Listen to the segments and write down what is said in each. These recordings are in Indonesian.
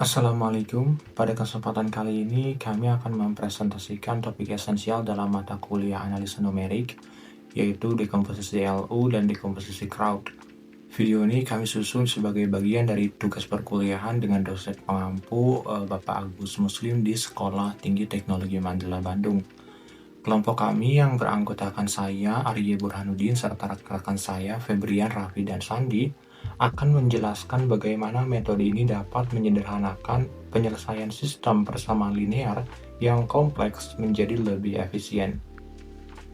Assalamualaikum. Pada kesempatan kali ini, kami akan mempresentasikan topik esensial dalam mata kuliah analisa numerik, yaitu dekomposisi LU dan dekomposisi crowd. Video ini kami susun sebagai bagian dari tugas perkuliahan dengan dosen pengampu Bapak Agus Muslim di Sekolah Tinggi Teknologi Mandala, Bandung. Kelompok kami yang beranggotakan saya, Arye Burhanuddin, serta rekan-rekan saya, Febrian, Raffi, dan Sandi, akan menjelaskan bagaimana metode ini dapat menyederhanakan penyelesaian sistem persamaan linear yang kompleks menjadi lebih efisien.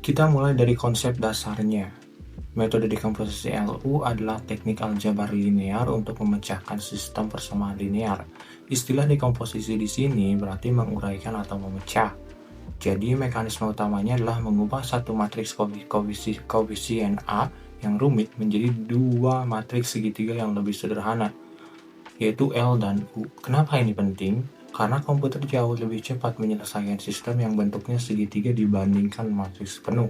Kita mulai dari konsep dasarnya. Metode dekomposisi LU adalah teknik aljabar linear untuk memecahkan sistem persamaan linear. Istilah dekomposisi di sini berarti menguraikan atau memecah. Jadi mekanisme utamanya adalah mengubah satu matriks koefisien A yang rumit menjadi dua matriks segitiga yang lebih sederhana, yaitu L dan U. Kenapa ini penting? Karena komputer jauh lebih cepat menyelesaikan sistem yang bentuknya segitiga dibandingkan matriks penuh.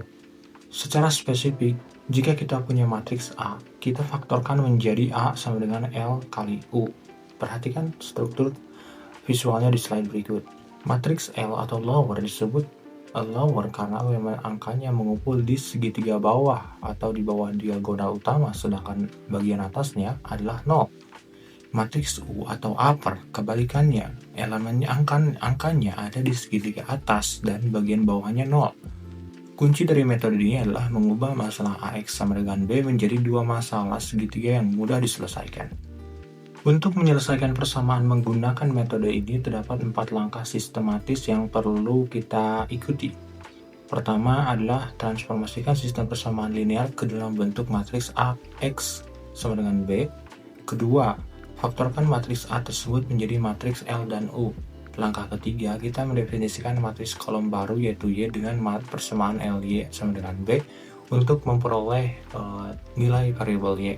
Secara spesifik, jika kita punya matriks A, kita faktorkan menjadi A sama dengan L kali U. Perhatikan struktur visualnya di slide berikut. Matriks L atau lower disebut lower karena angkanya mengumpul di segitiga bawah atau di bawah diagonal utama, sedangkan bagian atasnya adalah 0. Matriks U atau upper kebalikannya, elemennya angkanya ada di segitiga atas dan bagian bawahnya 0. Kunci dari metode ini adalah mengubah masalah AX sama dengan B menjadi dua masalah segitiga yang mudah diselesaikan. Untuk menyelesaikan persamaan menggunakan metode ini terdapat 4 langkah sistematis yang perlu kita ikuti. Pertama adalah transformasikan sistem persamaan linear ke dalam bentuk matriks AX sama dengan B. Kedua, faktorkan matriks A tersebut menjadi matriks L dan U. Langkah ketiga, kita mendefinisikan matriks kolom baru yaitu Y dengan persamaan LY sama dengan B untuk memperoleh nilai variabel Y.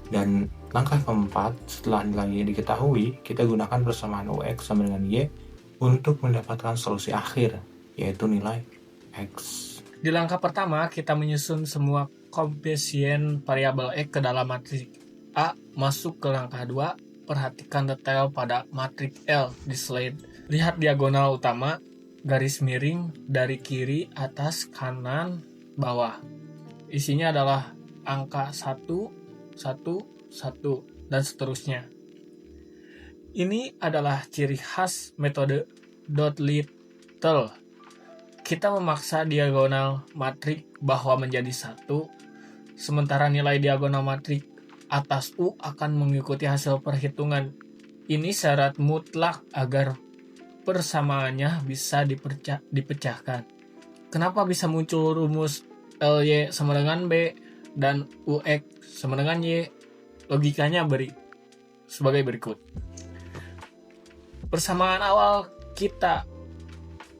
Dan langkah keempat, setelah nilai Y diketahui, kita gunakan persamaan UX sama dengan Y untuk mendapatkan solusi akhir, yaitu nilai X. Di langkah pertama, kita menyusun semua koefisien variabel X ke dalam matriks A. Masuk ke langkah 2, perhatikan detail pada matriks L di slide. Lihat diagonal utama, garis miring dari kiri, atas, kanan, bawah. Isinya adalah angka 1, 1, 1, dan seterusnya. Ini adalah ciri khas metode dot little. Kita memaksa diagonal matriks bawah menjadi 1, sementara nilai diagonal matriks atas U akan mengikuti hasil perhitungan. Ini syarat mutlak agar persamaannya bisa dipecahkan. Kenapa bisa muncul rumus LY sama dengan B dan UX sama dengan Y? Logikanya sebagai berikut. Persamaan awal kita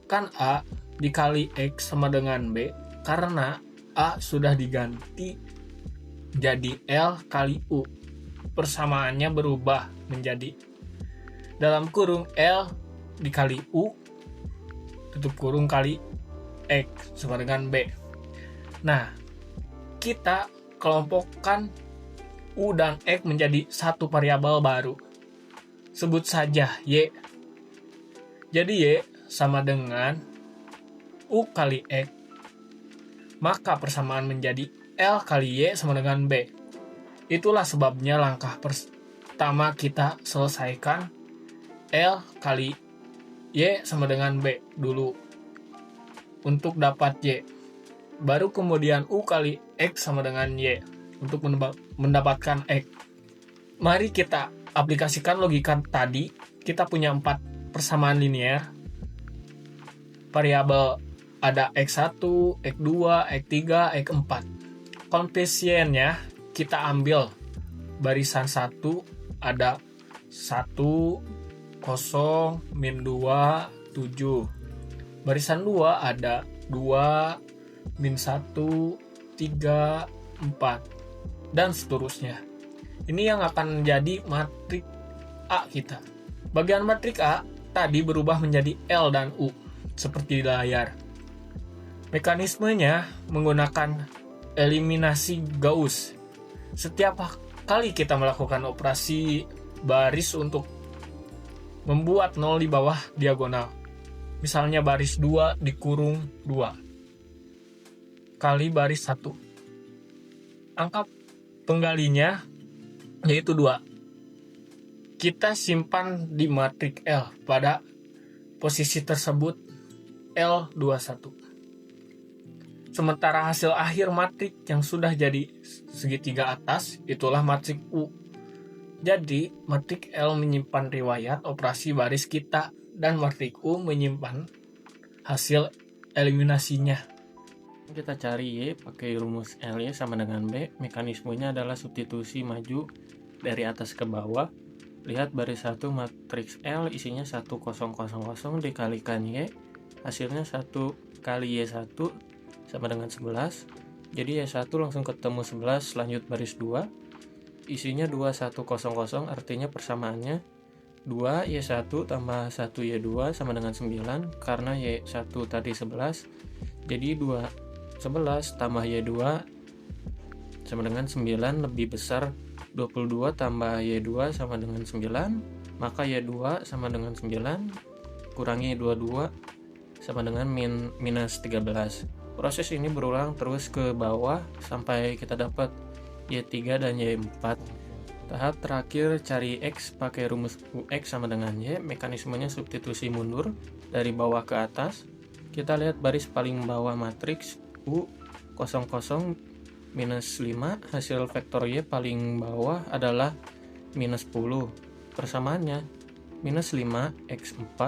kan A dikali X sama dengan B karena A sudah diganti jadi L kali U. Persamaannya berubah menjadi dalam kurung L dikali U tutup kurung kali X sama dengan B. Nah, kita kelompokkan U dan X menjadi satu variabel baru. Sebut saja Y. Jadi Y sama dengan U kali X. Maka persamaan menjadi L kali Y sama dengan B. Itulah sebabnya langkah pertama kita selesaikan L kali Y sama dengan B dulu untuk dapat Y. Baru kemudian U kali X sama dengan Y untuk mendapatkan X. Mari kita aplikasikan logika tadi. Kita punya 4 persamaan linear. Variabel ada X1, X2, X3, X4. Koefisiennya kita ambil barisan 1 ada 1, 0, min 2, 7. Barisan 2 ada 2, min 1, 3, 4, dan seterusnya. Ini yang akan menjadi matriks A kita. Bagian matriks A tadi berubah menjadi L dan U, seperti di layar. Mekanismenya menggunakan eliminasi Gauss. Setiap kali kita melakukan operasi baris untuk membuat 0 di bawah diagonal. Misalnya baris 2 dikurung 2 kali baris 1. Angka penggalinya yaitu 2. Kita simpan di matriks L pada posisi tersebut L21. Sementara hasil akhir matriks yang sudah jadi segitiga atas itulah matriks U. Jadi matriks L menyimpan riwayat operasi baris kita dan matriks U menyimpan hasil eliminasinya. Kita cari Y pakai rumus L-Y sama dengan B. Mekanismenya adalah substitusi maju dari atas ke bawah. Lihat baris 1 matriks L isinya 1000 dikalikan Y. Hasilnya 1 kali Y1 sama dengan 11. Jadi Y1 langsung ketemu 11 lanjut baris 2. Isinya 2100, artinya persamaannya 2 Y1 tambah 1 Y2 sama dengan 9. Karena Y1 tadi 11, jadi 11 tambah Y2 sama dengan 9 lebih besar 22 tambah Y2 sama dengan 9, maka Y2 sama dengan 9 kurangi 22 sama dengan minus 13. Proses ini berulang terus ke bawah sampai kita dapat Y3 dan Y4. Tahap terakhir cari X pakai rumus UX sama dengan Y. Mekanismenya substitusi mundur dari bawah ke atas. Kita lihat baris paling bawah matriks U 00 minus 5, hasil vektor Y paling bawah adalah minus 10. Persamaannya minus 5 X4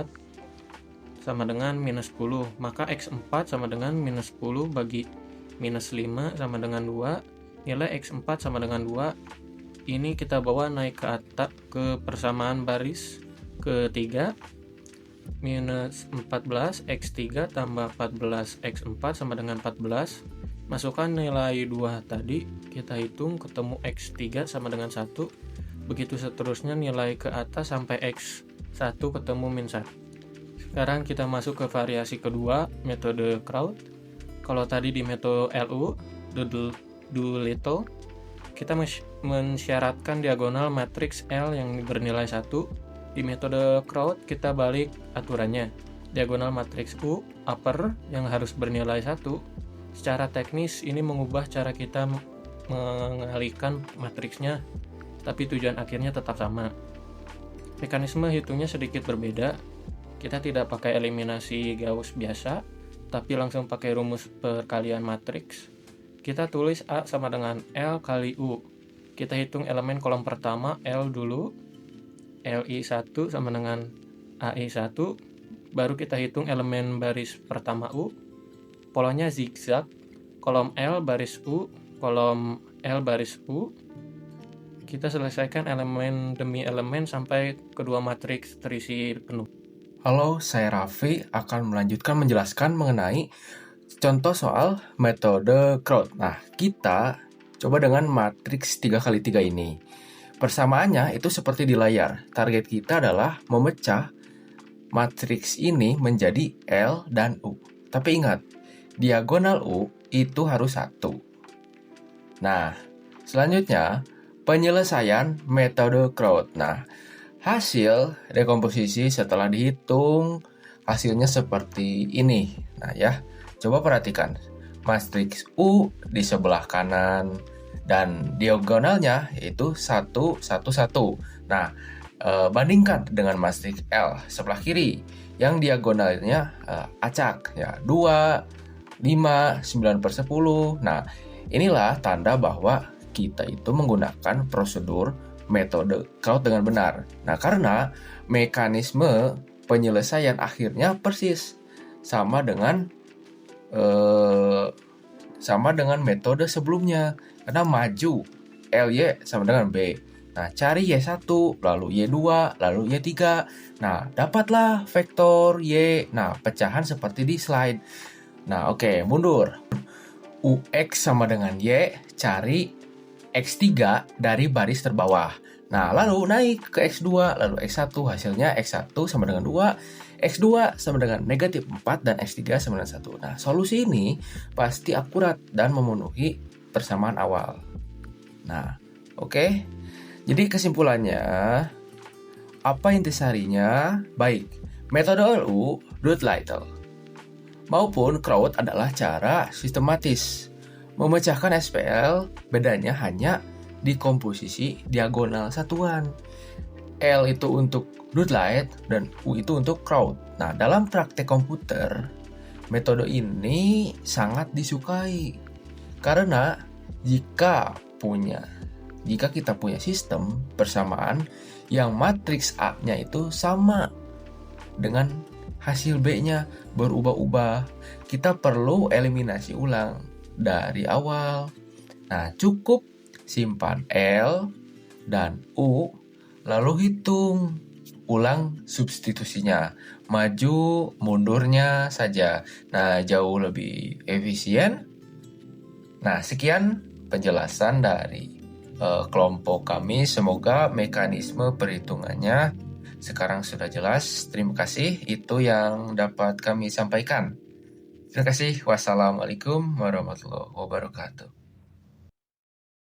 sama dengan minus 10, maka X4 sama dengan minus 10 bagi minus 5 sama dengan 2. Nilai X4 sama dengan 2. Ini kita bawa naik ke atas ke persamaan baris ketiga. Minus 14 X3 tambah 14 X4 sama dengan 14. Masukkan nilai 2 tadi, kita hitung ketemu X3 sama dengan 1. Begitu seterusnya nilai ke atas sampai X1 ketemu min 1. Sekarang kita masuk ke variasi kedua, metode Kraut. Kalau tadi di metode LU, Doolittle, kita mensyaratkan diagonal matriks L yang bernilai 1. Di metode Kraut kita balik aturannya. Diagonal matriks U upper yang harus bernilai 1. Secara teknis ini mengubah cara kita mengalihkan matriksnya, tapi tujuan akhirnya tetap sama. Mekanisme hitungnya sedikit berbeda. Kita tidak pakai eliminasi Gauss biasa, tapi langsung pakai rumus perkalian matriks. Kita tulis A sama dengan L kali U. Kita hitung elemen kolom pertama L dulu. LI1 sama dengan AI1, baru kita hitung elemen baris pertama U. Polanya zigzag, kolom L baris U, kolom L baris U. Kita selesaikan elemen demi elemen sampai kedua matriks terisi penuh. Halo, saya Raffi akan melanjutkan menjelaskan mengenai contoh soal metode Kraut. Nah, kita coba dengan matriks 3x3 ini. Persamaannya itu seperti di layar. Target kita adalah memecah matriks ini menjadi L dan U. Tapi ingat, diagonal U itu harus 1. Nah, selanjutnya penyelesaian metode Kraut. Nah, hasil dekomposisi setelah dihitung hasilnya seperti ini. Nah ya, coba perhatikan. Matriks U di sebelah kanan dan diagonalnya itu 1, 1, 1. Nah, bandingkan dengan matriks L sebelah kiri yang diagonalnya acak ya, 2, 5, 9/10. Nah, inilah tanda bahwa kita itu menggunakan prosedur metode Kraut dengan benar. Nah, karena mekanisme penyelesaian akhirnya persis sama dengan metode sebelumnya, karena maju LY sama dengan B. Nah, cari Y1, lalu Y2, lalu Y3. Nah, dapatlah vektor Y. Nah, pecahan seperti di slide. Nah, oke, mundur. UX sama dengan Y, cari X3 dari baris terbawah. Nah, lalu naik ke X2, lalu X1. Hasilnya X1 sama dengan 2, X2 sama dengan negatif 4, dan X3 sama dengan 1. Nah, solusi ini pasti akurat dan memenuhi persamaan awal. Nah, oke. Jadi kesimpulannya, Apa intisarinya? Baik, metode LU, Rootlittle, maupun crowd adalah cara sistematis. Memecahkan SPL bedanya hanya di komposisi diagonal satuan. L itu untuk Rootlet dan U itu untuk crowd. Nah, dalam praktek komputer, metode ini sangat disukai. Karena jika kita punya sistem persamaan yang matriks A-nya itu sama dengan hasil B-nya berubah-ubah, kita perlu eliminasi ulang dari awal. Nah, cukup simpan L dan U, lalu hitung ulang substitusinya, maju mundurnya saja. Nah, jauh lebih efisien. Nah, sekian penjelasan dari kelompok kami. Semoga mekanisme perhitungannya sekarang sudah jelas. Terima kasih, itu yang dapat kami sampaikan. Terima kasih. Wassalamualaikum warahmatullahi wabarakatuh.